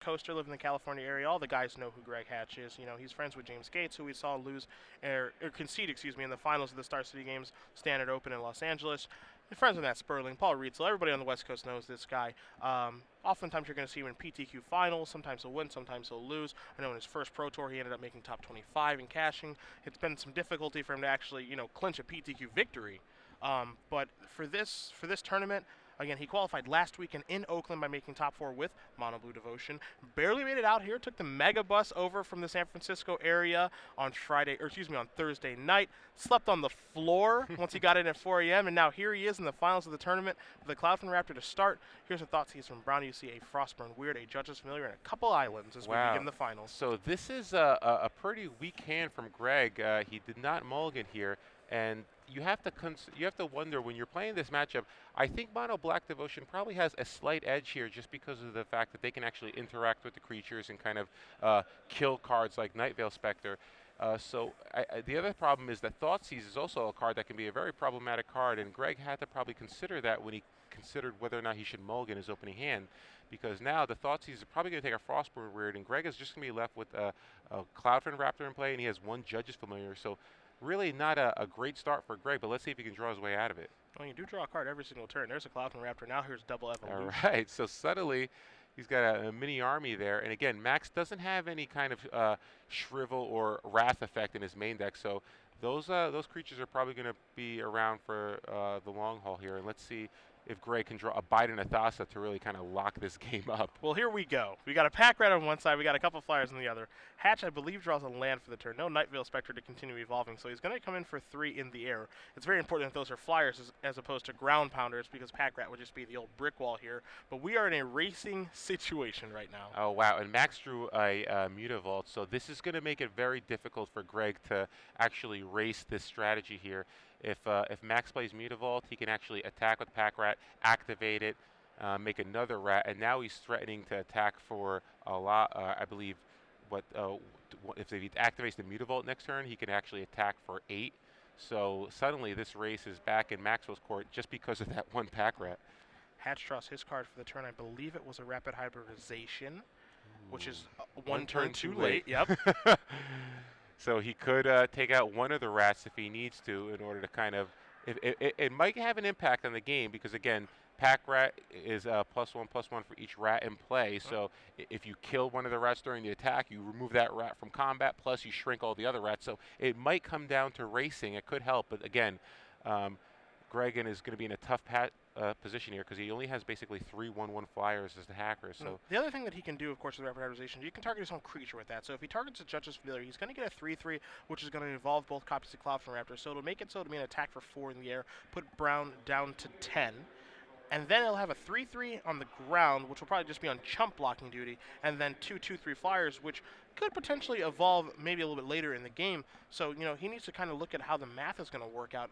Coaster, live in the California area. All the guys know who Greg Hatch is. You know, he's friends with James Gates, who we saw lose or concede, excuse me, in the finals of the Star City Games Standard Open in Los Angeles. He's friends with Matt Sperling, Paul Rietzel. Everybody on the West Coast knows this guy. Oftentimes you're going to see him in PTQ finals. Sometimes he'll win, sometimes he'll lose. I know in his first Pro Tour he ended up making top 25 and cashing. It's been some difficulty for him to actually, you know, clinch a PTQ victory. But for this tournament, again, he qualified last weekend in Oakland by making top 4 with Mono Blue Devotion. Barely made it out here. Took the mega bus over from the San Francisco area on on Thursday night. Slept on the floor once he got in at 4 a.m. And now here he is in the finals of the tournament with the Cloudfin Raptor to start. Here's the thoughts he's from Brown UC, a Frostburn Weird, a Judges Familiar, and a couple islands as we begin the finals. So this is a pretty weak hand from Greg. He did not mulligan here. And you have to wonder when you're playing this matchup. I think Mono Black Devotion probably has a slight edge here just because of the fact that they can actually interact with the creatures and kind of kill cards like Nightveil Spectre. The other problem is that Thoughtseize is also a card that can be a very problematic card, and Greg had to probably consider that when he considered whether or not he should mulligan his opening hand, because now the Thoughtseize is probably going to take a Frostburn Weird, and Greg is just going to be left with a Cloudfin Raptor in play, and he has one Judge's Familiar. So really not a great start for Greg, but let's see if he can draw his way out of it. Well, you do draw a card every single turn. There's a Cloudfin Raptor. Now here's Double Evolution. All right, so suddenly he's got a mini army there. And again, Max doesn't have any kind of Shrivel or Wrath effect in his main deck, so those creatures are probably going to be around for the long haul here. And let's see if Greg can draw a Biden Athasa to really kind of lock this game up. Well, here we go. We got a pack rat on one side. We got a couple flyers on the other. Hatch, I believe, draws a land for the turn. No Nightveil Spectre to continue evolving, so he's going to come in for 3 in the air. It's very important that those are flyers as opposed to ground pounders, because pack rat would just be the old brick wall here. But we are in a racing situation right now. Oh, wow. And Max drew a Mutavault, so this is going to make it very difficult for Greg to actually race this strategy here. If Max plays Mutavault, he can actually attack with Pack Rat, activate it, make another rat, and now he's threatening to attack for a lot. I believe, if he activates the Mutavault next turn, he can actually attack for 8. So suddenly this race is back in Maxwell's court just because of that one Pack Rat. Hatch draws his card for the turn. I believe it was a Rapid Hybridization, which is one turn too late. Yep. So he could take out one of the rats if he needs to in order to kind of it might have an impact on the game, because again, Pack Rat is +1/+1 for each rat in play. So if you kill one of the rats during the attack, you remove that rat from combat, plus you shrink all the other rats. So it might come down to racing. It could help, but again, Gregan is going to be in a tough position here because he only has basically 3 1/1 flyers as the hacker. So the other thing that he can do, of course, with Rapid Hybridization, you can target his own creature with that. So if he targets a Judge's Familiar, he's going to get a 3/3, which is going to involve both copies of Cloudfin Raptor. So it'll make it so to be an attack for 4 in the air, put Brown down to 10. And then he'll have a 3/3 on the ground, which will probably just be on chump blocking duty, and then 2 2/3 flyers, which could potentially evolve maybe a little bit later in the game. So, you know, he needs to kind of look at how the math is going to work out,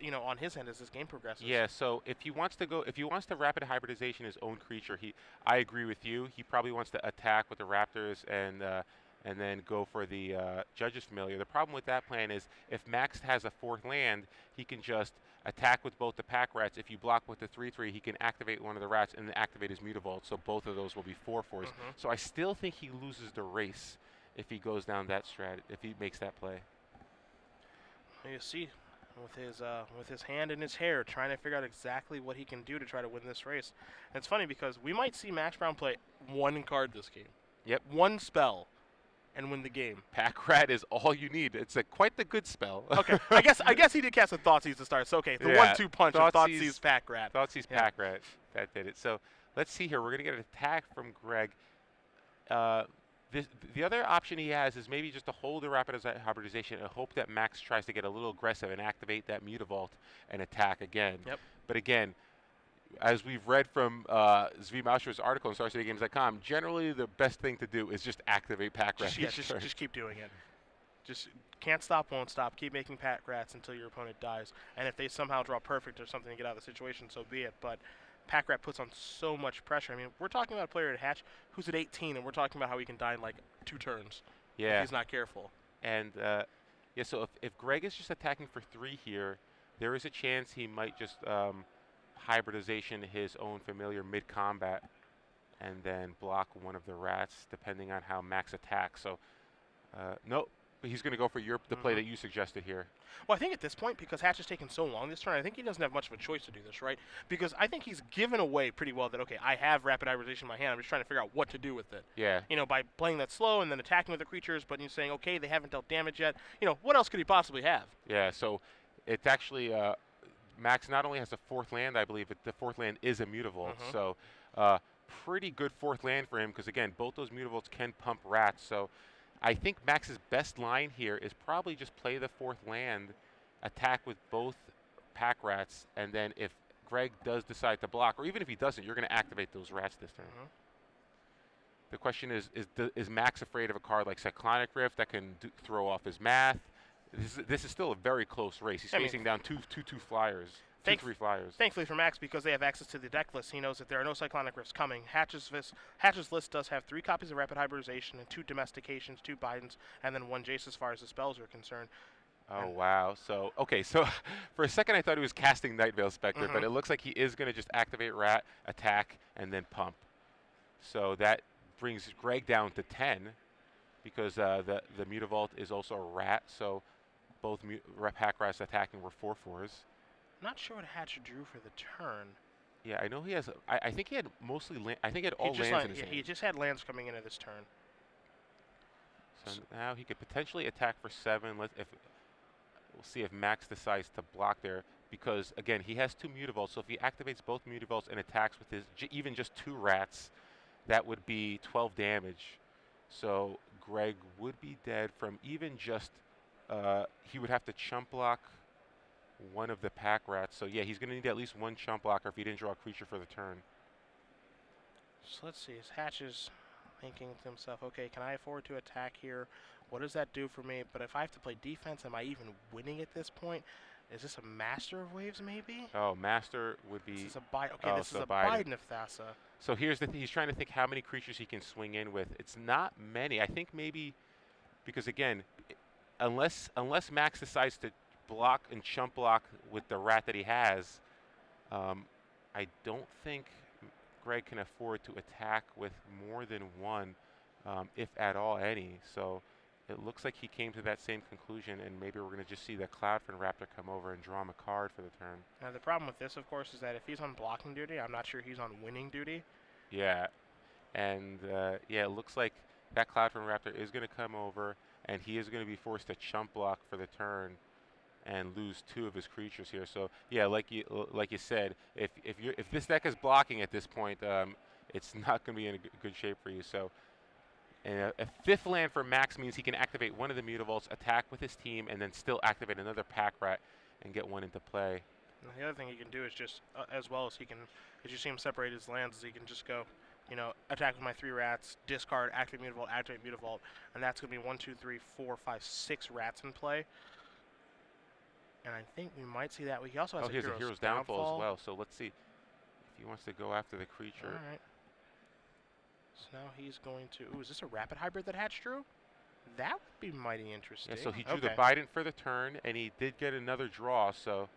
you know, on his end as this game progresses. Yeah, so if he wants to Rapid Hybridization his own creature, I agree with you. He probably wants to attack with the Raptors and then go for the Judge's Familiar. The problem with that plan is if Max has a 4th land, he can just attack with both the Pack Rats. If you block with the 3/3, he can activate one of the rats and then activate his Mutavault, so both of those will be 4/4s. So I still think he loses the race if he goes down that strat, if he makes that play. You see, with his hand in his hair, trying to figure out exactly what he can do to try to win this race. And it's funny because we might see Max Brown play 1 card this game. Yep. 1 spell and win the game. Pack Rat is all you need. It's quite the good spell. Okay, I guess he did cast a Thoughtseize to start. So okay, the 1/2 punch of Thoughtseize Pack Rat. Thoughtseize Pack Rat, that did it. So let's see here. We're gonna get an attack from Greg. The other option he has is maybe just to hold the Rapid Hybridization and hope that Max tries to get a little aggressive and activate that Mutavault and attack again. Yep. But again, as we've read from Zvi Mausch's article on StarCityGames.com, generally the best thing to do is just activate Pack Rat. Just keep doing it. Just can't stop, won't stop. Keep making Pack Rats until your opponent dies. And if they somehow draw perfect or something to get out of the situation, so be it. But Pack Rat puts on so much pressure. I mean, we're talking about a player at Hatch who's at 18, and we're talking about how he can die in like 2 turns if he's not careful. And yeah, so if Greg is just attacking for 3 here, there is a chance he might just hybridization his own familiar mid-combat. and then block one of the rats, depending on how Max attacks. So, no, but he's going to go for the play that you suggested here. Well, I think at this point, because Hatch has taken so long this turn, I think he doesn't have much of a choice to do this, right? Because I think he's given away pretty well that, okay, I have rapid hybridization in my hand. I'm just trying to figure out what to do with it. Yeah. You know, by playing that slow and then attacking with the creatures, but you're saying, okay, they haven't dealt damage yet. You know, what else could he possibly have? Yeah, so it's actually Max not only has a fourth land, I believe, but the fourth land is a Mutavault. So pretty good fourth land for him because, again, both those Mutavaults can pump rats. So I think Max's best line here is probably just play the fourth land, attack with both pack rats, and then if Greg does decide to block, or even if he doesn't, you're going to activate those rats this turn. The question is Max afraid of a card like Cyclonic Rift that can throw off his math? This is still a very close race. He's facing down two flyers. Three flyers. Thankfully for Max, because they have access to the deck list, he knows that there are no Cyclonic Rifts coming. Hatch's list does have 3 copies of Rapid Hybridization and 2 Domestications, 2 Bidens, and then 1 Jace as far as the spells are concerned. Oh, wow. So, okay, so for a second I thought he was casting Night Veil Spectre, but it looks like he is going to just activate Rat, attack, and then pump. So that brings Greg down to 10 because the Mutavault is also a Rat, so both pack rats attacking were 4/4s. Not sure what Hatch drew for the turn. Yeah, I know he has. I think he had mostly. I think he had all lands in his hand. He just had lands coming into this turn. So now he could potentially attack for 7. We'll see if Max decides to block there because again he has 2 Mutavaults. So if he activates both Mutavaults and attacks with his even just 2 rats, that would be 12 damage. So Greg would be dead from even just. He would have to chump block one of the pack rats. So yeah, he's going to need at least 1 chump blocker if he didn't draw a creature for the turn. So let's see. His Hatch is thinking to himself, okay, can I afford to attack here? What does that do for me? But if I have to play defense, am I even winning at this point? Is this a Master of Waves, maybe? Oh, Master would be... This is a Biden. Okay, this is a Biden of Thassa. So here's the thing. He's trying to think how many creatures he can swing in with. It's not many. I think maybe... Because, again, unless Max decides to block and chump block with the rat that he has, I don't think Greg can afford to attack with more than 1, if at all any. So it looks like he came to that same conclusion, and maybe we're going to just see the Cloudfin Raptor come over and draw him a card for the turn. Now the problem with this, of course, is that if he's on blocking duty, I'm not sure he's on winning duty. Yeah, and yeah, it looks like that Cloudfin Raptor is going to come over, and he is going to be forced to chump block for the turn and lose 2 of his creatures here. So yeah, like you said, if this deck is blocking at this point, it's not going to be in a good shape for you. So a 5th land for Max means he can activate one of the Mutavaults, attack with his team, and then still activate another pack rat and get 1 into play. And the other thing he can do is just, as well as he can, as you see him separate his lands, is he can just go, you know, attack with my 3 rats, discard, activate Mutavault, and that's going to be 1, 2, 3, 4, 5, 6 rats in play. And I think we might see that. He also has a Hero's Downfall as well. So let's see if he wants to go after the creature. All right. So now he's going to... Ooh, is this a Rapid Hybrid that Hatch drew? That would be mighty interesting. Yeah, so he drew the Bident for the turn, and he did get another draw. So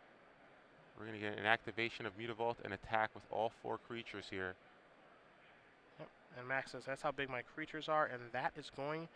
we're going to get an activation of Mutavault and attack with all 4 creatures here. Yep. And Max says that's how big my creatures are, and that is going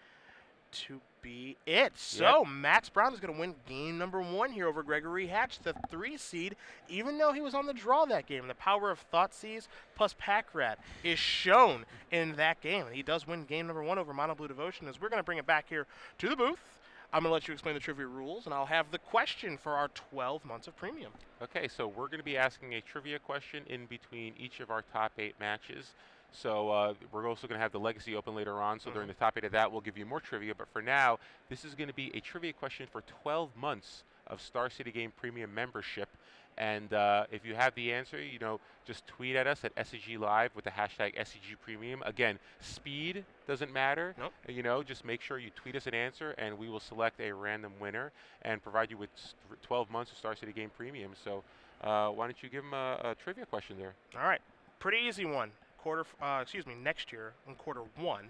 to be it. So Max Brown is going to win game number 1 here over Gregory Hatch, the 3 seed, even though he was on the draw that game. The power of Thoughtseize plus Pack Rat is shown in that game. He does win game number 1 over Mono Blue Devotion. As we're going to bring it back here to the booth, I'm going to let you explain the trivia rules, and I'll have the question for our 12 months of premium. Okay, so we're going to be asking a trivia question in between each of our top 8 matches. So we're also going to have the Legacy Open later on. So during the top 8 of that, we'll give you more trivia. But for now, this is going to be a trivia question for 12 months of Star City Game Premium membership. And if you have the answer, you know, just tweet at us at SCG Live with the hashtag SCG Premium. Again, speed doesn't matter. Nope. You know, just make sure you tweet us an answer, and we will select a random winner and provide you with 12 months of Star City Game Premium. So why don't you give them a trivia question there? All right, pretty easy one. Next year in quarter 1,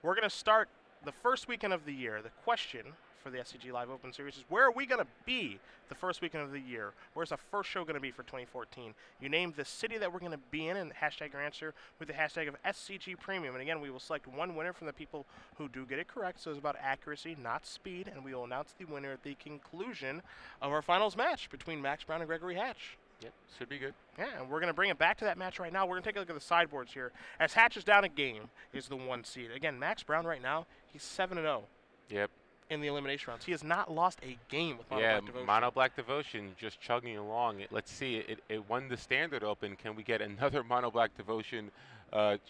we're going to start the first weekend of the year, the question for the SCG Live Open Series is where are we going to be the first weekend of the year? Where's the first show going to be for 2014? You name the city that we're going to be in and hashtag your answer with the hashtag of SCG Premium. And again, we will select one winner from the people who do get it correct. So it's about accuracy, not speed. And we will announce the winner at the conclusion of our finals match between Max Brown and Gregory Hatch. Yep, should be good. Yeah, and we're going to bring it back to that match right now. We're going to take a look at the sideboards here. As Hatch is down a game, is the 1 seed. Again, Max Brown right now, he's 7-0. Yep. In the elimination rounds. He has not lost a game with Mono Black Devotion. Mono Black Devotion just chugging along. Let's see, it won the Standard Open. Can we get another Mono Black Devotion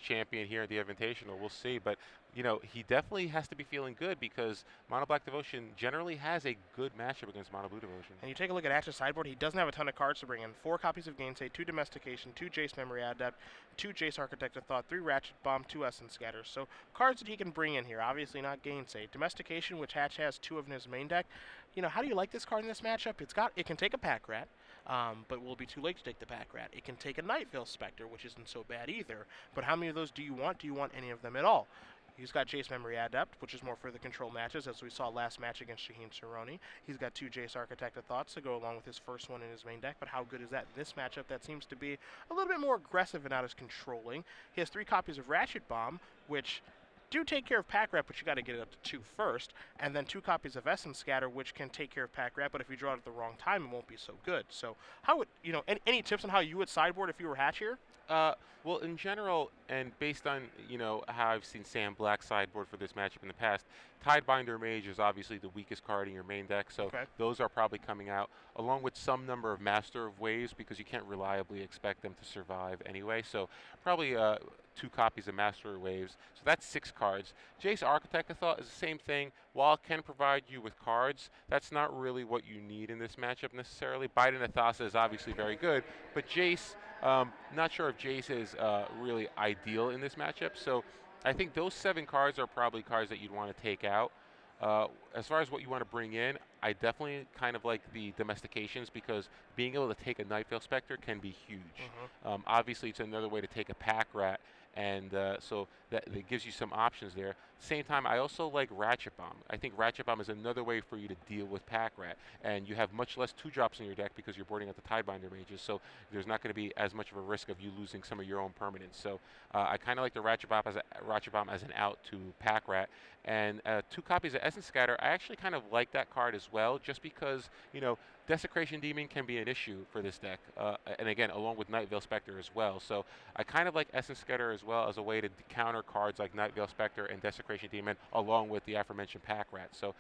champion here at the Invitational? We'll see. But, you know, he definitely has to be feeling good because Mono Black Devotion generally has a good matchup against Mono Blue Devotion. And you take a look at Hatch's sideboard, he doesn't have a ton of cards to bring in. 4 copies of Gainsay, 2 Domestication, 2 Jace Memory Adept, 2 Jace Architect of Thought, 3 Ratchet Bomb, 2 Essence Scatter. So cards that he can bring in here, obviously not Gainsay. Domestication, which Hatch has 2 of in his main deck. You know, how do you like this card in this matchup? It can take a Pack Rat, but will it be too late to take the Pack Rat? It can take a Night Veil Spectre, which isn't so bad either. But how many of those do you want? Do you want any of them at all? He's got Jace Memory Adept, which is more for the control matches, as we saw last match against Shaheen Cerrone. He's got 2 Jace Architect of Thoughts to go along with his first one in his main deck, but how good is that in this matchup? That seems to be a little bit more aggressive and not as controlling. He has 3 copies of Ratchet Bomb, which do take care of Pack Rat, but you got to get it up to 2 first, and then 2 copies of Essence Scatter, which can take care of Pack Rat, but if you draw it at the wrong time, it won't be so good. So how would, you know, any tips on how you would sideboard if you were Hatch here? Well, in general, and based on, you know, how I've seen Sam Black sideboard for this matchup in the past, Tidebinder Mage is obviously the weakest card in your main deck, so those are probably coming out, along with some number of Master of Waves, because you can't reliably expect them to survive anyway, so probably 2 copies of Master of Waves, so that's 6 cards. Jace Architect of Thought is the same thing. While it can provide you with cards, that's not really what you need in this matchup necessarily. Biden Athasa is obviously very good, but Jace, not sure if Jace is really ideal in this matchup, so I think those 7 cards are probably cards that you'd want to take out. As far as what you want to bring in, I definitely kind of like the Domestications because being able to take a Night Veil Spectre can be huge. Obviously, it's another way to take a Pack Rat, and so that gives you some options there. Same time, I also like Ratchet Bomb. I think Ratchet Bomb is another way for you to deal with Pack Rat, and you have much less 2-drops in your deck because you're boarding out the Tidebinder Mages, so there's not going to be as much of a risk of you losing some of your own permanents. So I kind of like the Ratchet Bomb as an out to Pack Rat, and 2 copies of Essence Scatter. I actually kind of like that card as well, just because, you know, Desecration Demon can be an issue for this deck, and again, along with Night Veil Spectre as well. So I kind of like Essence Scatter as well as a way to counter cards like Night Veil Spectre and Desecration Demon, along with the aforementioned Pack Rat. So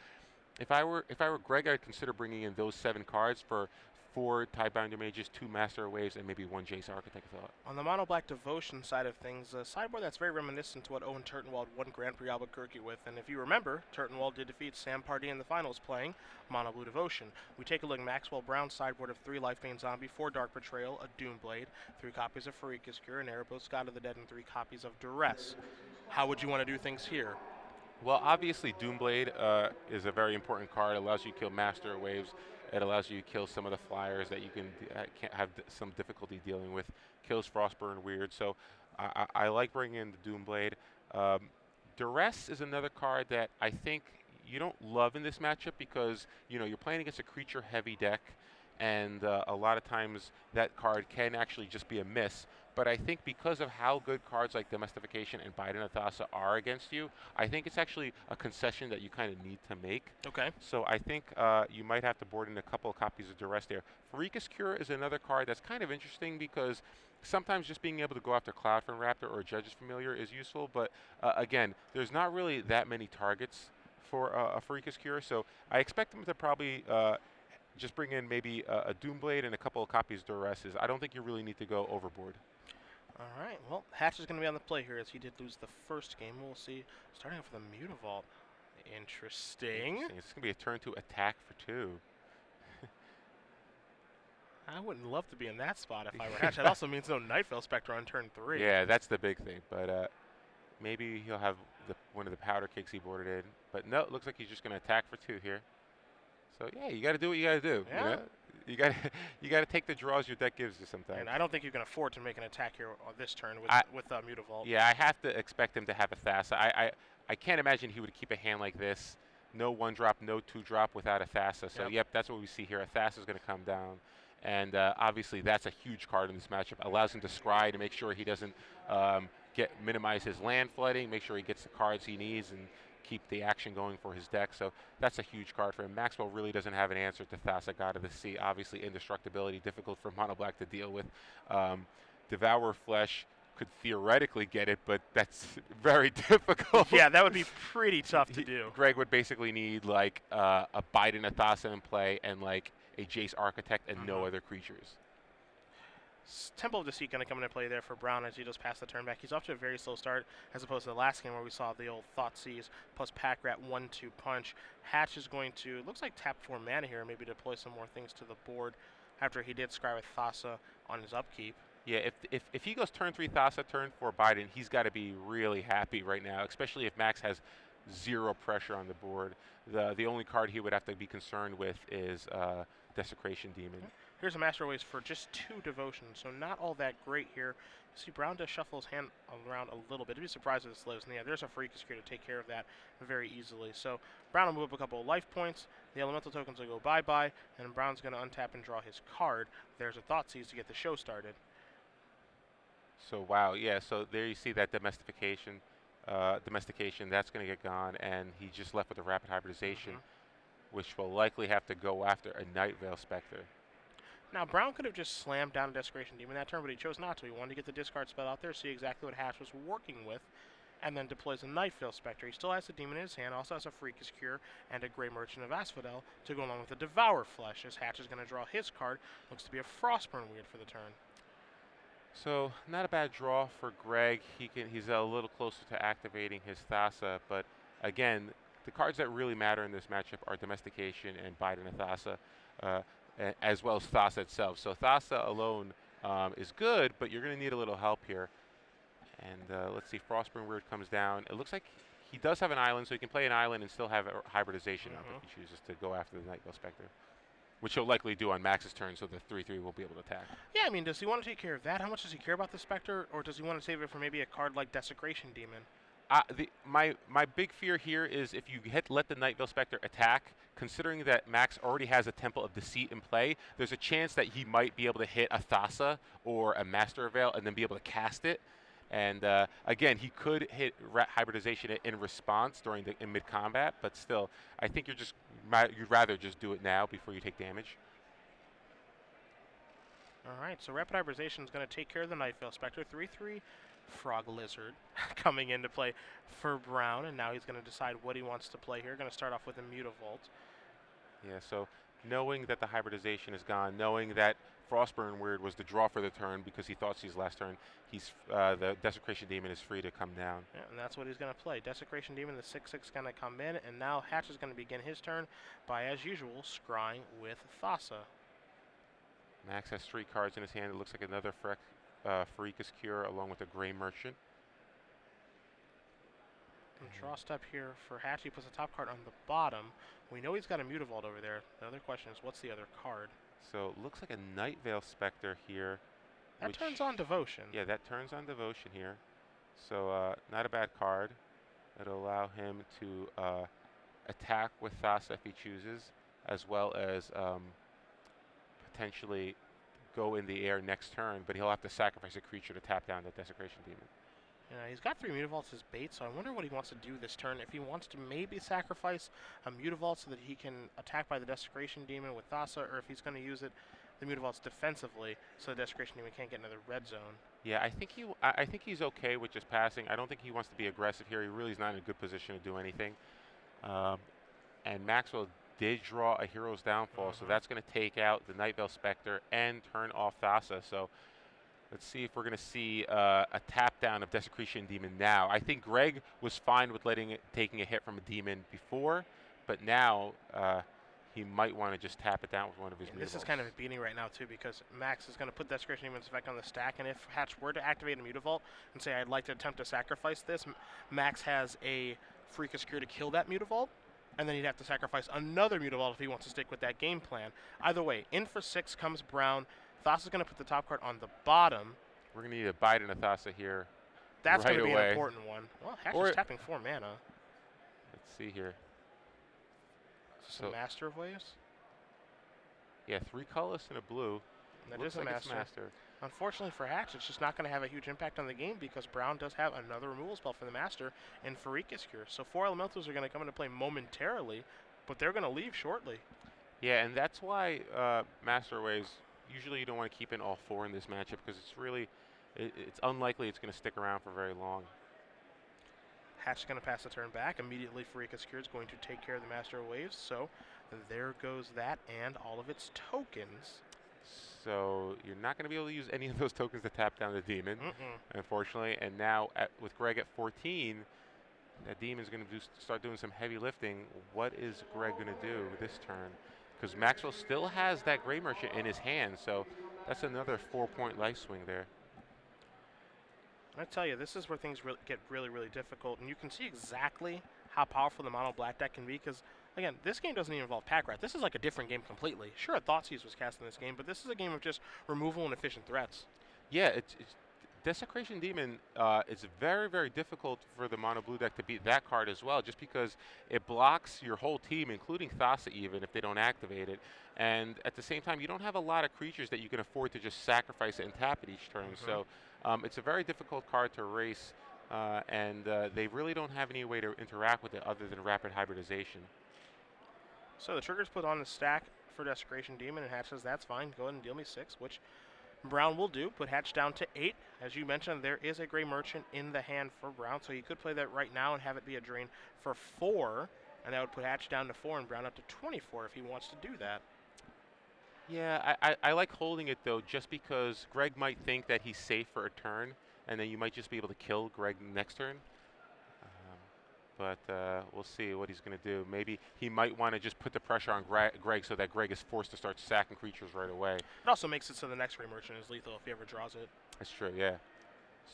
if I were Greg, I'd consider bringing in those 7 cards for 4 Tidebinder Mages, 2 Master Waves, and maybe 1 Jace Architect of Thought. On the Mono Black Devotion side of things, a sideboard that's very reminiscent to what Owen Turtenwald won Grand Prix Albuquerque with. And if you remember, Turtenwald did defeat Sam Pardee in the finals playing Mono Blue Devotion. We take a look at Maxwell Brown's sideboard of 3 Lifebane Zombie, 4 Dark Betrayal, a Doomblade, 3 copies of Farika's Cure, and Erebos, God of the Dead, and 3 copies of Duress. How would you want to do things here? Well, obviously, Doomblade is a very important card. It allows you to kill Master Waves. It allows you to kill some of the flyers that you can have some difficulty dealing with. Kills Frostburn weird, so I like bringing in the Doomblade. Duress is another card that I think you don't love in this matchup because, you know, you're playing against a creature-heavy deck, and a lot of times that card can actually just be a miss. But I think because of how good cards like Domestication and Biden Athasa are against you, I think it's actually a concession that you kind of need to make. Okay. So I think you might have to board in a couple of copies of Duress there. Farika's Cure is another card that's kind of interesting because sometimes just being able to go after Cloudfin Raptor or Judge's Familiar is useful, but again, there's not really that many targets for a Farika's Cure, so I expect them to probably just bring in maybe a Doomblade and a couple of copies of Duresses. I don't think you really need to go overboard. All right, well, Hatch is going to be on the play here as he did lose the first game. We'll see, starting off with a Mutavault. Interesting. It's going to be a turn to attack for 2. I wouldn't love to be in that spot if I were Hatch. That also means no Night Veil Spectre on turn 3. Yeah, that's the big thing, but maybe he'll have one of the powder cakes he boarded in. But no, it looks like he's just going to attack for 2 here. So yeah, you got to do what you got to do. Yeah. You got to take the draws your deck gives you sometimes. And I don't think you can afford to make an attack here on this turn with Mutavault. Yeah, I have to expect him to have a Thassa. I can't imagine he would keep a hand like this. No 1-drop, no 2-drop without a Thassa. So, yep, that's what we see here. A Thassa is going to come down. And obviously, that's a huge card in this matchup. Allows him to scry to make sure he doesn't minimize his land flooding, make sure he gets the cards he needs, and keep the action going for his deck. So that's a huge card for him. Maxwell really doesn't have an answer to Thassa, God of the Sea. Obviously, indestructibility, difficult for Mono Black to deal with. Devour Flesh could theoretically get it, but that's very difficult. Yeah, that would be pretty tough to do. Greg would basically need like a Biden Athasa in play and like a Jace Architect and no other creatures. Temple of Deceit going to come into play there for Brown as he just passed the turn back. He's off to a very slow start as opposed to the last game where we saw the old Thoughtseize plus Pack Rat 1-2 punch. Hatch is going to, looks like tap 4 mana here, maybe deploy some more things to the board after he did scry with Thassa on his upkeep. Yeah, if he goes turn 3 Thassa, turn 4 Biden, he's got to be really happy right now, especially if Max has 0 pressure on the board. The only card he would have to be concerned with is Desecration Demon. Here's a Master Ways for just 2 Devotion, so not all that great here. You see Brown does shuffle his hand around a little bit. I'd be surprised if this lives. And yeah, there's a Freakus here to take care of that very easily. So Brown will move up a couple of life points. The elemental tokens will go bye-bye, and Brown's going to untap and draw his card. There's a Thoughtseize to get the show started. So wow, yeah, so there you see that domestication, that's going to get gone, and he just left with a rapid hybridization, which will likely have to go after a Night Veil Spectre. Now, Brown could have just slammed down a Desecration Demon that turn, but he chose not to. He wanted to get the discard spell out there, see exactly what Hatch was working with, and then deploys a Night Veil Spectre. He still has the Demon in his hand, also has a Freakus Cure and a Grey Merchant of Asphodel to go along with the Devour Flesh, as Hatch is going to draw his card. Looks to be a Frostburn Weird for the turn. So not a bad draw for Greg. He's a little closer to activating his Thassa, but again, the cards that really matter in this matchup are Domestication and Biden and Thassa, as well as Thassa itself. So Thassa alone is good, but you're going to need a little help here. And let's see, Frostburn Weird comes down. It looks like he does have an island, so he can play an island and still have a hybridization up if he chooses to go after the Night Veil Spectre, which he'll likely do on Max's turn, so the 3/3 will be able to attack. Yeah, I mean, does he want to take care of that? How much does he care about the Spectre, or does he want to save it for maybe a card like Desecration Demon? My big fear here is if you let the Night Veil Spectre attack, considering that Max already has a Temple of Deceit in play, there's a chance that he might be able to hit a Thassa or a Master of Veil and then be able to cast it. And again, he could hit hybridization in response in mid-combat, but still, I think you'd rather just do it now before you take damage. All right, so Rapid Hybridization is going to take care of the Night Veil Spectre. 3/3 Frog Lizard coming into play for Brown, and now he's going to decide what he wants to play here. Going to start off with a Mutavault. Yeah, so knowing that the hybridization is gone, knowing that Frostburn Weird was the draw for the turn because he thought his last turn, the Desecration Demon is free to come down. Yeah, and that's what he's going to play. Desecration Demon, the 6/6 going to come in, and now Hatch is going to begin his turn by, as usual, scrying with Thassa. Max has 3 cards in his hand. It looks like another Freakus Cure along with a Grey Merchant. Draw step here for Hatch. He puts the top card on the bottom. We know he's got a Mutavault over there. The other question is, what's the other card? So it looks like a Night Veil Spectre here. That turns on Devotion. Yeah, that turns on Devotion here. So not a bad card. It'll allow him to attack with Thassa if he chooses, as well as potentially go in the air next turn, but he'll have to sacrifice a creature to tap down the Desecration Demon. He's got 3 Mutavaults as bait, so I wonder what he wants to do this turn. If he wants to maybe sacrifice a Mutavault so that he can attack by the Desecration Demon with Thassa, or if he's going to use the Mutavaults defensively so the Desecration Demon can't get into the red zone. Yeah, I think he's okay with just passing. I don't think he wants to be aggressive here. He really is not in a good position to do anything. And Maxwell did draw a Hero's Downfall, so that's going to take out the Night Veil Spectre and turn off Thassa. So let's see if we're going to see a tap down of Desecration Demon now. I think Greg was fine with taking a hit from a demon before, but now he might want to just tap it down with one of his Mutavaults. This is kind of a beating right now, too, because Max is going to put Desecration Demon's effect on the stack, and if Hatch were to activate a Mutavault and say, I'd like to attempt to sacrifice this, Max has a Freakus Cure to kill that Mutavault, and then he'd have to sacrifice another Mutavault if he wants to stick with that game plan. Either way, in for 6 comes Brown. Thassa's going to put the top card on the bottom. We're going to need a Biden and a Thassa here. That's right going to be away. an important one. Well, Hatch is tapping 4 mana. Let's see here. Some So Master of Waves. yeah, 3 colors and a blue. That Looks is a like it's Master. Master. Unfortunately for Hatch, it's just not going to have a huge impact on the game because Brown does have another removal spell for the Master in Farika's Cure. So 4 Elementals are going to come into play momentarily, but they're going to leave shortly. Yeah, and that's why Master Waves, usually you don't want to keep in all 4 in this matchup because it's really, it's unlikely it's going to stick around for very long. Hatch is going to pass the turn back. Immediately, Farika's Cure is going to take care of the Master of Waves. So there goes that and all of its tokens. So you're not going to be able to use any of those tokens to tap down the demon, unfortunately. And now with Greg at 14, that demon's going to start doing some heavy lifting. What is Greg going to do this turn? Because Maxwell still has that Gray Merchant in his hand, so that's another 4-point life swing there. I tell you, this is where things get really, really difficult, and you can see exactly how powerful the mono black deck can be. Because again, this game doesn't even involve pack rat. This is like a different game completely. Sure, Thoughtseize was cast in this game, but this is a game of just removal and efficient threats. Yeah, it's Desecration Demon is very, very difficult for the mono blue deck to beat that card as well, just because it blocks your whole team, including Thassa even, if they don't activate it. And at the same time, you don't have a lot of creatures that you can afford to just sacrifice it and tap it each turn. So it's a very difficult card to erase, and they really don't have any way to interact with it other than rapid hybridization. So the trigger's put on the stack for Desecration Demon, and Hatch says, that's fine, go ahead and deal me 6, which Brown will do. Put Hatch down to 8. As you mentioned, there is a Gray Merchant in the hand for Brown, so he could play that right now and have it be a drain for 4, and that would put Hatch down to 4 and Brown up to 24 if he wants to do that. Yeah, I like holding it, though, just because Greg might think that he's safe for a turn, and then you might just be able to kill Greg next turn. But we'll see what he's going to do. Maybe he might want to just put the pressure on Greg so that Greg is forced to start sacking creatures right away. It also makes it so the next Gray Merchant is lethal if he ever draws it. That's true, yeah.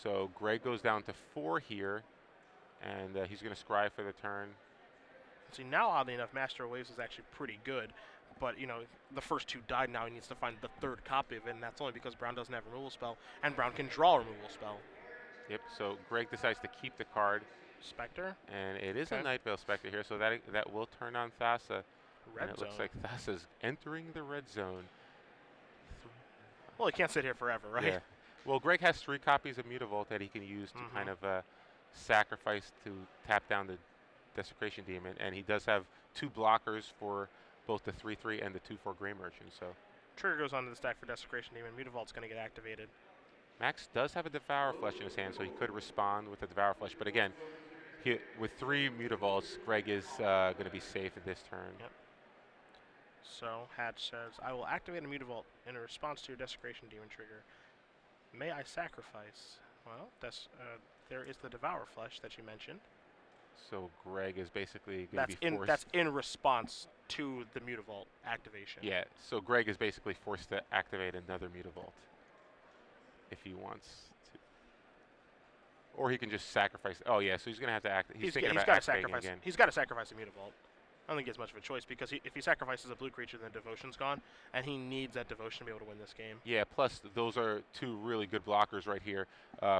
So Greg goes down to 4 here, and he's going to scry for the turn. See, now, oddly enough, Master of Waves is actually pretty good. But, you know, the first 2 died. Now he needs to find the 3rd copy of it, and that's only because Brown doesn't have a removal spell, and Brown can draw a removal spell. Yep, so Greg decides to keep the card. Spectre? And it is a Nightveil Spectre here, so that will turn on Thassa. Red and it zone. Looks like Thassa's entering the red zone. Well, he can't sit here forever, right? Yeah. Well, Greg has 3 copies of Mutavault that he can use to kind of sacrifice to tap down the Desecration Demon, and he does have 2 blockers for both the 3/3 and the 2/4 Gray Merchant. So trigger goes onto the stack for Desecration Demon. Mutavault's going to get activated. Max does have a Devour Flesh in his hand, so he could respond with a Devour Flesh. But again, with 3 Mutavaults, Greg is going to be safe at this turn. Yep. So Hatch says, I will activate a Mutavault in response to your Desecration Demon trigger. May I sacrifice? Well, there is the Devour Flesh that you mentioned. So Greg is basically going to be forced. That's in response to the Mutavault activation. Yeah, so Greg is basically forced to activate another Mutavault if he wants to. Or he can just sacrifice. Oh, yeah, so he's going to have to act. He's thinking about activating again. He's got to sacrifice a Mutavault. I don't think he has much of a choice because if he sacrifices a blue creature, then Devotion's gone, and he needs that Devotion to be able to win this game. Yeah, plus those are 2 really good blockers right here,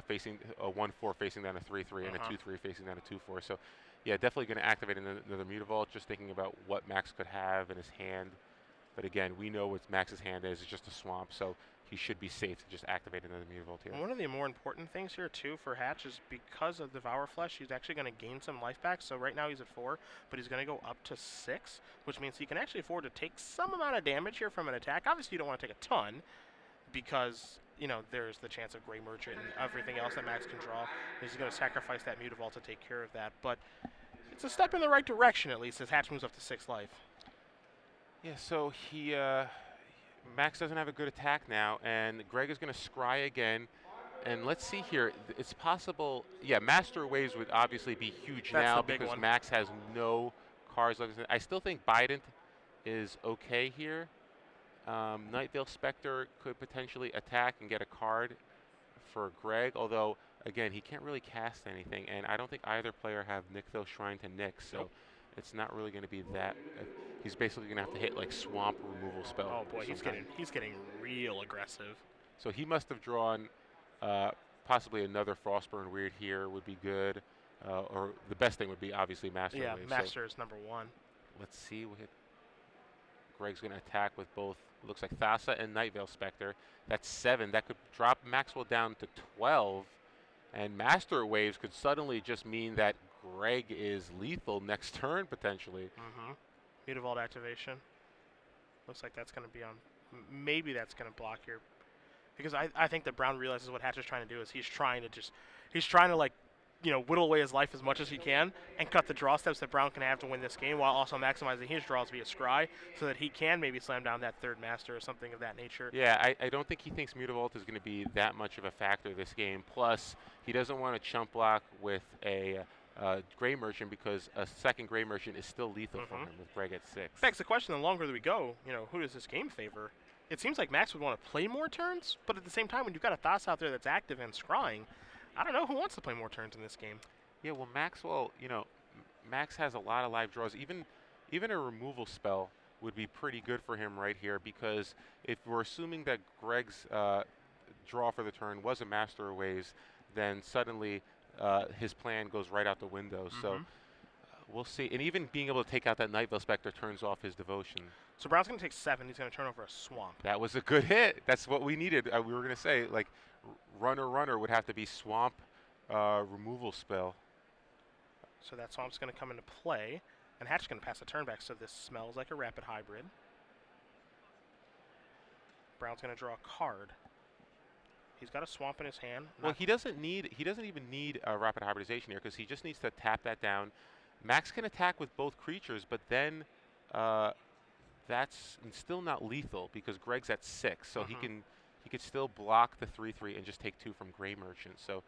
facing a 1/4 facing down a 3/3 and a 2/3 facing down a 2/4. So, yeah, definitely going to activate another Mutavault, just thinking about what Max could have in his hand. But again, we know what Max's hand is. It's just a swamp, so he should be safe to just activate another Mutavault here. And one of the more important things here, too, for Hatch is because of Devour Flesh, he's actually going to gain some life back. So right now he's at 4, but he's going to go up to 6, which means he can actually afford to take some amount of damage here from an attack. Obviously, you don't want to take a ton because, you know, there's the chance of Gray Merchant and everything else that Max can draw. He's going to sacrifice that Mutavault to take care of that. But it's a step in the right direction, at least, as Hatch moves up to 6 life. Yeah, so Max doesn't have a good attack now, and Greg is going to scry again. And let's see here. It's possible. Yeah, Master Waves would obviously be huge now because Max has no cards. I still think Bident is okay here. Nightveil Spectre could potentially attack and get a card for Greg, although, again, he can't really cast anything. And I don't think either player have Nykthos Shrine to Nyx, so it's not really going to be that. He's basically going to have to hit like swamp removal spell. Oh boy, he's getting real aggressive. So he must have drawn possibly another Frostburn Weird here would be good. or the best thing would be obviously Master Yeah, Wave. So Master is number 1. let's see. Greg's going to attack with both, looks like Thassa and Night Veil Spectre. That's 7. That could drop Maxwell down to 12. And Master Waves could suddenly just mean that Greg is lethal next turn, potentially. Mutavault activation. Looks like that's going to be on. Maybe that's going to block here. Because I think that Brown realizes what Hatch is trying to do is he's trying to like, whittle away his life as much as he can and cut the draw steps that Brown can have to win this game while also maximizing his draws via Scry so that he can maybe slam down that 3rd Master or something of that nature. Yeah, I don't think he thinks Mutavault is going to be that much of a factor this game. Plus, he doesn't want to chump block with a Gray Merchant because a 2nd Gray Merchant is still lethal for him with Greg at 6. Begs the question, the longer that we go, who does this game favor? It seems like Max would want to play more turns, but at the same time, when you've got a Thassa out there that's active and scrying, I don't know who wants to play more turns in this game. Yeah, well, Maxwell, Max has a lot of live draws. Even a removal spell would be pretty good for him right here because if we're assuming that Greg's draw for the turn was a Master of Waves, then suddenly his plan goes right out the window. So we'll see. And even being able to take out that Night Veil Spectre turns off his devotion. So Brown's going to take 7. He's going to turn over a Swamp. That was a good hit. That's what we needed. We were going to say, like, runner would have to be Swamp removal spell. So that Swamp's going to come into play. And Hatch is going to pass the turn back, so this smells like a Rapid Hybrid. Brown's going to draw a card. He's got a Swamp in his hand. Well, he doesn't even need a Rapid Hybridization here because he just needs to tap that down. Max can attack with both creatures, but then that's still not lethal because Greg's at 6, so he could still block the 3/3 and just take 2 from Gray Merchant. So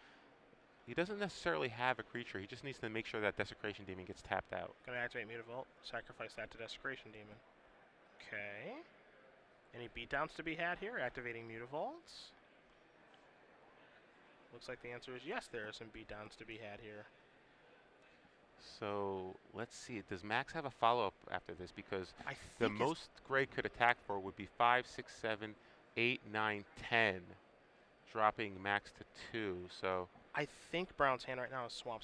he doesn't necessarily have a creature. He just needs to make sure that Desecration Demon gets tapped out. Going to activate Mutavault, sacrifice that to Desecration Demon. Okay. Any beatdowns to be had here? Activating Mutavaults. Looks like the answer is yes, there are some beatdowns to be had here. So let's see. Does Max have a follow-up after this? Because I the think most Greg could attack for would be 5, 6, 7, 8, 9, 10, dropping Max to 2. So I think Brown's hand right now is Swamp.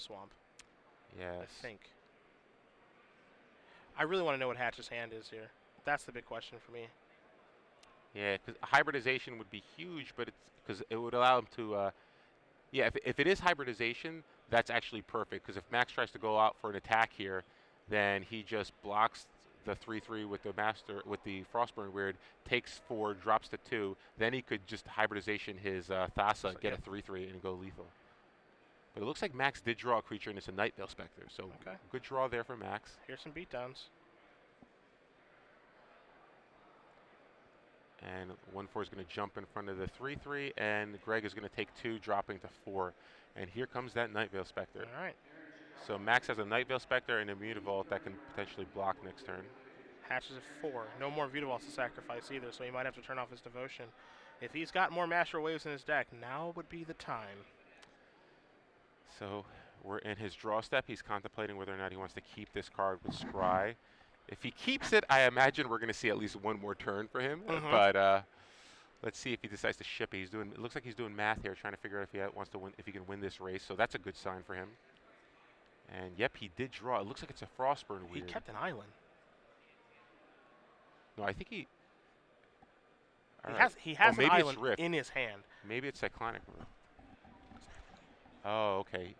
yes. I think. I really want to know what Hatch's hand is here. That's the big question for me. Yeah, because hybridization would be huge, but it's because it would allow him to. Yeah, if it is hybridization, that's actually perfect. Because if Max tries to go out for an attack here, then he just blocks the 3/3 with the Frostburn Weird, takes 4, drops to 2. Then he could just hybridization his Thassa, get a 3/3, and go lethal. But it looks like Max did draw a creature, and it's a Night Veil Spectre. So good draw there for Max. Here's some beatdowns. And 1/4 is going to jump in front of the 3/3, and Greg is going to take 2, dropping to 4. And here comes that Night Veil Spectre. All right. So Max has a Night Veil Spectre and a Mutavault that can potentially block next turn. Hatch is at 4. No more Mutavaults to sacrifice either, so he might have to turn off his Devotion. If he's got more Master Waves in his deck, now would be the time. So we're in his draw step. He's contemplating whether or not he wants to keep this card with Scry. If he keeps it, I imagine we're going to see at least one more turn for him. But let's see if he decides to ship it. It looks like he's doing math here, trying to figure out if he wants to win, if he can win this race. So that's a good sign for him. And yep, he did draw. It looks like it's a Frostburn Weird. He kept an island. No, I think he. He has an island Rift in his hand. Maybe it's Cyclonic Rift. Oh, okay.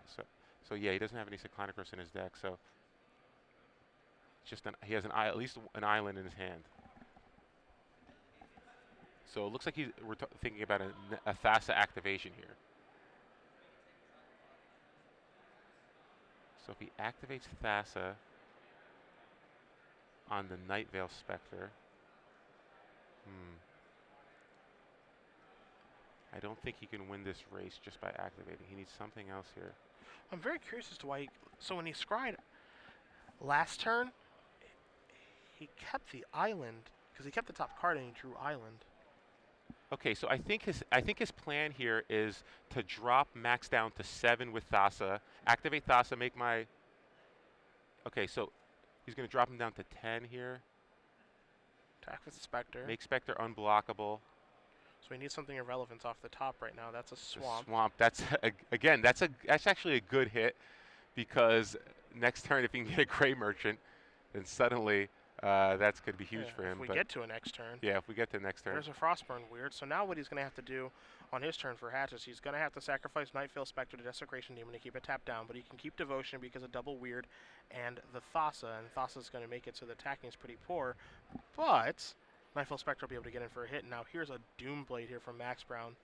So yeah, he doesn't have any Cyclonic Rifts in his deck. So it's just he has at least an island in his hand. So it looks like we're thinking about a Thassa activation here. So if he activates Thassa on the Night Veil Spectre, I don't think he can win this race just by activating. He needs something else here. I'm very curious as to why. So when he scryed last turn, he kept the island because he kept the top card and he drew island. Okay, so I think his plan here is to drop Max down to 7 with Thassa, activate Thassa, make my. Okay, so he's going to drop him down to 10 here. Attack with the Spectre. Make Spectre unblockable. So we need something of relevance off the top right now. That's a Swamp. Swamp. That's again. That's actually a good hit because next turn, if he can get a Gray Merchant, then suddenly that's going to be huge Yeah, for if him. we But get to a next turn. yeah, if we get to the next turn. There's a Frostburn Weird. So now what he's going to have to do on his turn for hatches, he's going to have to sacrifice Nightveil Spectre to Desecration Demon to keep it tapped down, but he can keep Devotion because of double Weird and the Thassa, and Thassa's going to make it so the attacking is pretty poor, but Nightveil Spectre will be able to get in for a hit. Now here's a Doomblade here from Max Brown,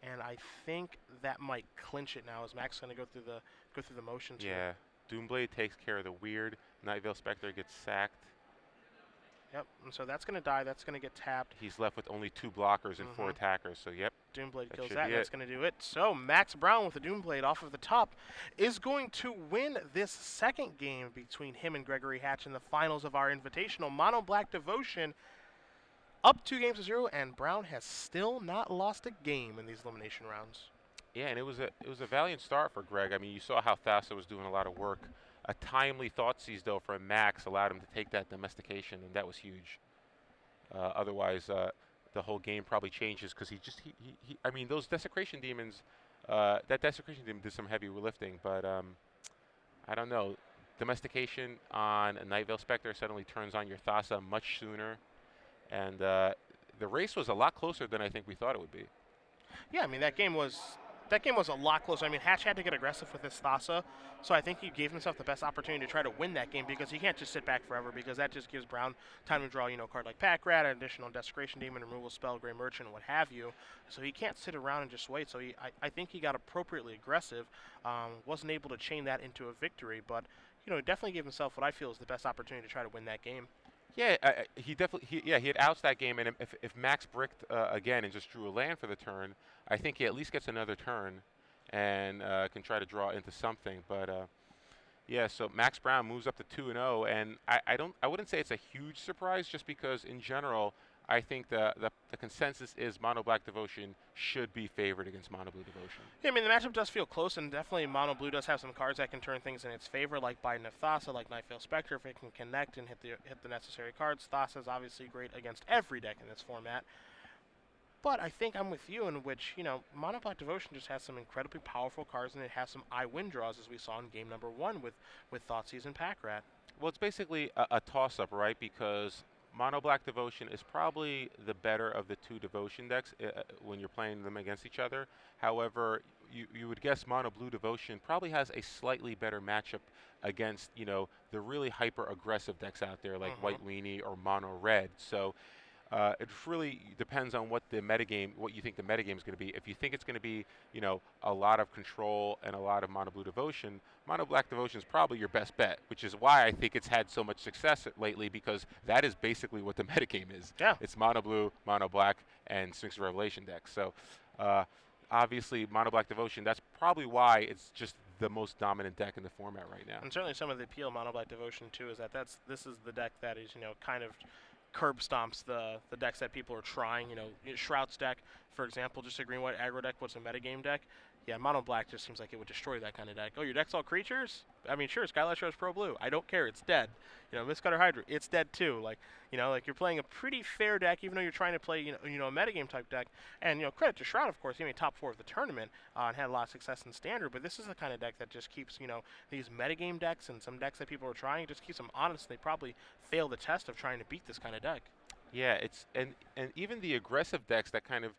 and I think that might clinch it now as Max is going to go through the motions here. Yeah, Doomblade takes care of the Weird. Nightveil Spectre gets sacked. Yep, and so that's going to die. That's going to get tapped. He's left with only 2 blockers and 4 attackers, so yep. Doomblade that kills should that, be and that's going to do it. So Max Brown with the Doomblade off of the top is going to win this second game between him and Gregory Hatch in the finals of our Invitational. Mono Black Devotion up 2-0, and Brown has still not lost a game in these elimination rounds. Yeah, and it was a valiant start for Greg. I mean, you saw how Thassa was doing a lot of work. A timely Thoughtseize, though, from Max allowed him to take that domestication, and that was huge. Otherwise, the whole game probably changes because I mean, those Desecration Demons, that Desecration Demon did some heavy lifting, but I don't know. Domestication on a Nightveil Spectre suddenly turns on your Thassa much sooner, and the race was a lot closer than I think we thought it would be. Yeah, I mean, that game was a lot closer. I mean, Hatch had to get aggressive with his Thassa, so I think he gave himself the best opportunity to try to win that game because he can't just sit back forever because that just gives Brown time to draw, a card like Pack Rat, an additional Desecration Demon, Removal Spell, Gray Merchant, what have you. So he can't sit around and just wait. So I think he got appropriately aggressive, wasn't able to chain that into a victory, but, definitely gave himself what I feel is the best opportunity to try to win that game. Yeah, he definitely he had outs that game, and if Max bricked again and just drew a land for the turn, I think he at least gets another turn, and can try to draw into something. But yeah, so Max Brown moves up to 2-0, and I wouldn't say it's a huge surprise, just because in general I think the consensus is Mono Black Devotion should be favored against Mono Blue Devotion. Yeah, I mean, the matchup does feel close, and definitely Mono Blue does have some cards that can turn things in its favor, like Biden of Thassa, like Nightveil Spectre, if it can connect and hit the necessary cards. Thassa is obviously great against every deck in this format. But I think I'm with you in which, Mono Black Devotion just has some incredibly powerful cards, and it has some I-win draws, as we saw in game number 1 with Thoughtseize and Pack Rat. Well, it's basically a toss-up, right? Because Mono Black Devotion is probably the better of the 2 Devotion decks when you're playing them against each other. However, you would guess Mono Blue Devotion probably has a slightly better matchup against, the really hyper-aggressive decks out there like White Weenie or Mono Red. So it really depends on what what you think the metagame is going to be. If you think it's going to be, a lot of control and a lot of Mono Blue Devotion, Mono Black Devotion is probably your best bet, which is why I think it's had so much success lately, because that is basically what the metagame is. Yeah. It's Mono Blue, Mono Black, and Sphinx of Revelation decks. So obviously, Mono Black Devotion, that's probably why it's just the most dominant deck in the format right now. And certainly some of the appeal of Mono Black Devotion, too, is that this is the deck that is, kind of curb stomps the decks that people are trying. Shroud's deck, for example, just a green-white aggro deck, what's a metagame deck? Yeah, Mono Black just seems like it would destroy that kind of deck. Oh, your deck's all creatures? I mean, sure, Skylash Rose Pro Blue. I don't care. It's dead. Mistcutter Hydra. It's dead too. Like you're playing a pretty fair deck, even though you're trying to play, a metagame type deck. And credit to Shroud, of course. He made top 4 of the tournament and had a lot of success in Standard. But this is the kind of deck that just keeps, these metagame decks and some decks that people are trying, just keeps them honest. They probably fail the test of trying to beat this kind of deck. Yeah, it's and even the aggressive decks that kind of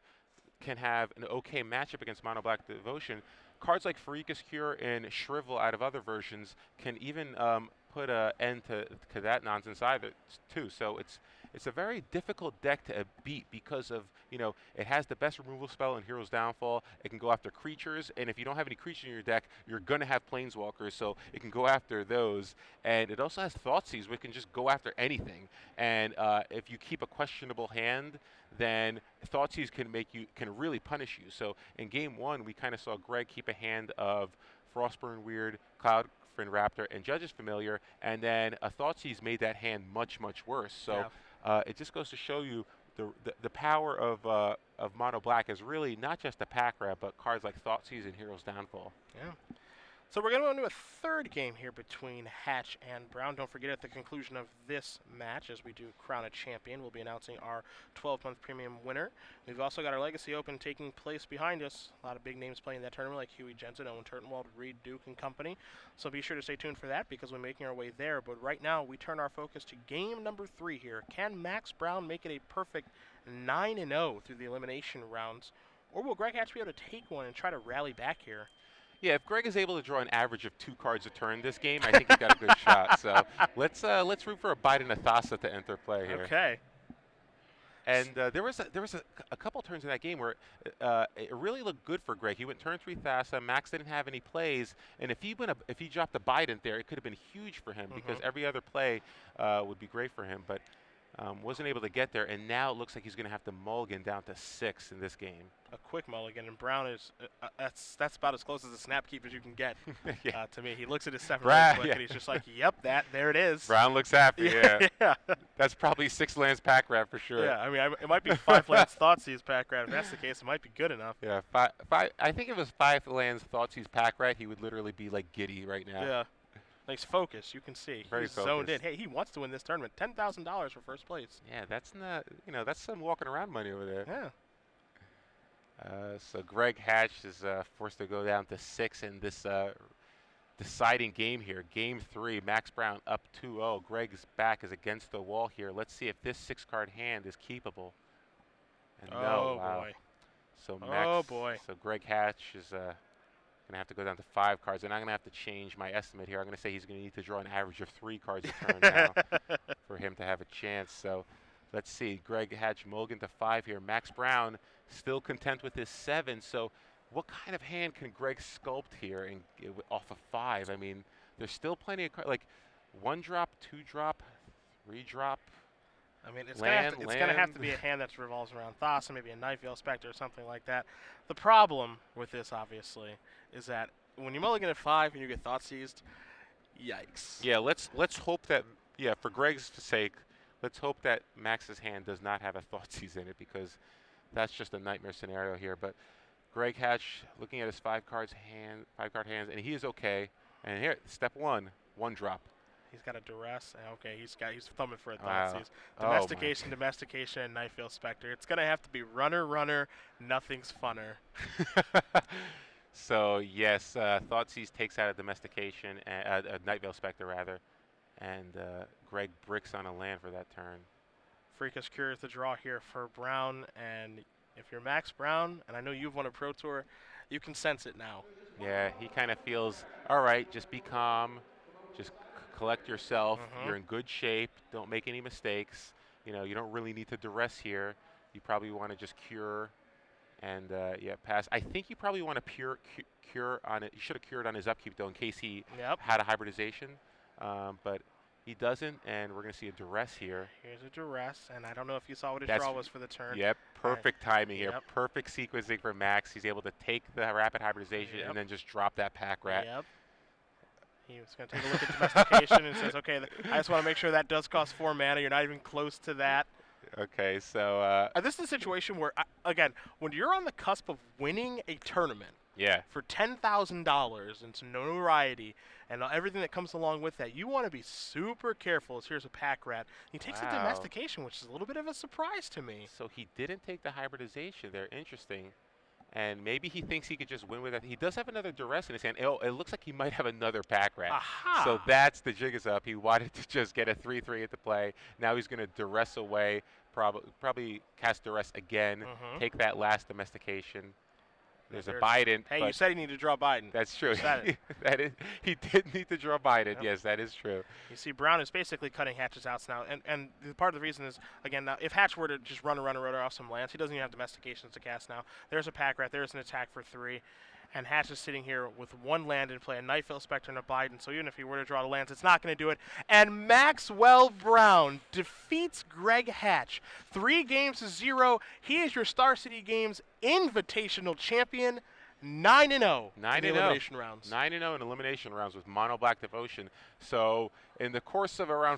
can have an okay matchup against Mono Black Devotion. Cards like Farika's Cure and Shrivel out of other versions can even put an end to that nonsense either too. So it's a very difficult deck to beat because of, it has the best removal spell in Hero's Downfall. It can go after creatures, and if you don't have any creatures in your deck, you're going to have Planeswalkers, so it can go after those. And it also has Thoughtseize, which can just go after anything. And if you keep a questionable hand, then Thoughtseize can really punish you. So in game 1, we kind of saw Greg keep a hand of Frostburn Weird, Cloud Raptor, and Judge's Familiar, and then a Thoughtseize made that hand much, much worse. So it just goes to show you the power of Mono Black is really not just a Pack Rat, but cards like Thoughtseize and Hero's Downfall. Yeah. So we're going to go into a third game here between Hatch and Brown. Don't forget, at the conclusion of this match, as we do crown a champion, we'll be announcing our 12-month premium winner. We've also got our Legacy Open taking place behind us. A lot of big names playing that tournament, like Huey Jensen, Owen Turtenwald, Reed Duke, and company. So be sure to stay tuned for that because we're making our way there. But right now, we turn our focus to game number 3 here. Can Max Brown make it a perfect 9-0 through the elimination rounds? Or will Greg Hatch be able to take one and try to rally back here? Yeah, if Greg is able to draw an average of 2 cards a turn this game, I think he's got a good shot. So let's root for a Biden Athasa to enter play here. Okay. And there was a couple turns in that game where it really looked good for Greg. He went turn 3 Thassa. Max didn't have any plays, and if he dropped a Biden there, it could have been huge for him because every other play would be great for him. But wasn't able to get there, and now it looks like he's going to have to mulligan down to 6 in this game. A quick mulligan, and Brown is that's about as close as a snap keep as you can get. Yeah. To me, he looks at his 7 red click, yeah. and he's just like, "Yep, there it is." Brown looks happy. Yeah. Yeah. That's probably 6 lands pack rat for sure. Yeah, I mean, it might be 5 lands Thoughtseize pack rat. If that's the case, it might be good enough. Yeah, five. I think if it was 5 lands Thoughtseize pack rat, he would literally be like giddy right now. Yeah. Nice focus. You can see Very he's zoned in. focused. Hey, he wants to win this tournament. $10,000 for first place. Yeah, that's not, that's some walking around money over there. Yeah. So Greg Hatch is forced to go down to 6 in this deciding game here. Game 3, Max Brown up 2-0. Greg's back is against the wall here. Let's see if this 6-card hand is keepable. And no, wow. Boy. So Max, Oh boy. So Greg Hatch is going to have to go down to 5 cards, and I'm going to have to change my estimate here. I'm going to say he's going to need to draw an average of 3 cards a turn now for him to have a chance. So let's see. Greg Hatch mulligan to 5 here. Max Brown still content with his 7. So what kind of hand can Greg sculpt here and off of 5? I mean, there's still plenty of cards, like 1 drop, 2 drop, 3 drop. I mean, it's gonna have to be a hand that revolves around Thassa, maybe a Night Veil Spectre or something like that. The problem with this, obviously, is that when you mulligan at 5 and you get Thoughtseized, yikes. Yeah, let's hope that, for Greg's sake, let's hope that Max's hand does not have a Thoughtseize in it because that's just a nightmare scenario here. But Greg Hatch looking at his 5-card hands, and he is okay. And here, step 1, 1 drop. He's got a duress. Okay, he's thumbing for a Wow. Thoughtseize. Oh Domestication, and Night Veil Spectre. It's gonna have to be runner. Nothing's funner. So yes, Thoughtseize takes out a domestication, a Night Veil Spectre rather, and Greg bricks on a land for that turn. Freakish Cure is the draw here for Brown, and if you're Max Brown, and I know you've won a Pro Tour, you can sense it now. Yeah, he kind of feels, all right, just be calm, just collect yourself. You're in good shape. Don't make any mistakes. You don't really need to duress here. You probably want to just cure and pass. I think you probably want to cure on it. You should have cured on his upkeep though, in case he had a hybridization. But he doesn't, and we're going to see a duress here. Here's a duress, and I don't know if you saw what his That's draw was for the turn. Yep, perfect timing here. Yep. Perfect sequencing for Max. He's able to take the rapid hybridization and then just drop that pack rat. Yep. He was going to take a look at domestication and says, okay, I just want to make sure that does cost 4 mana. You're not even close to that. Okay, so this is a situation where, again, when you're on the cusp of winning a tournament for $10,000 and some notoriety and everything that comes along with that, you want to be super careful. As here's a pack rat. He takes the domestication, which is a little bit of a surprise to me. So he didn't take the hybridization there. Interesting. And maybe he thinks he could just win with that. He does have another duress in his hand. It looks like he might have another pack rat. Aha. So that's the jig is up. He wanted to just get a 3/3 into play. Now he's going to duress away, probably cast duress again, take that last domestication. There's a Biden. Hey, you said he needed to draw Biden. That's true. He did need to draw Biden. Yep. Yes, that is true. You see, Brown is basically cutting Hatch's outs now, and part of the reason is, again, now if Hatch were to just run off some lands, he doesn't even have domestications to cast now. There's a pack rat. There's an attack for 3. And Hatch is sitting here with 1 land in play, a Night Veil Spectre and a Biden, so even if he were to draw the lands, it's not going to do it. And Maxwell Brown defeats Greg Hatch 3-0. He is your Star City Games Invitational Champion, 9-0 in the elimination rounds. 9-0 in elimination rounds with Mono Black Devotion. So in the course of around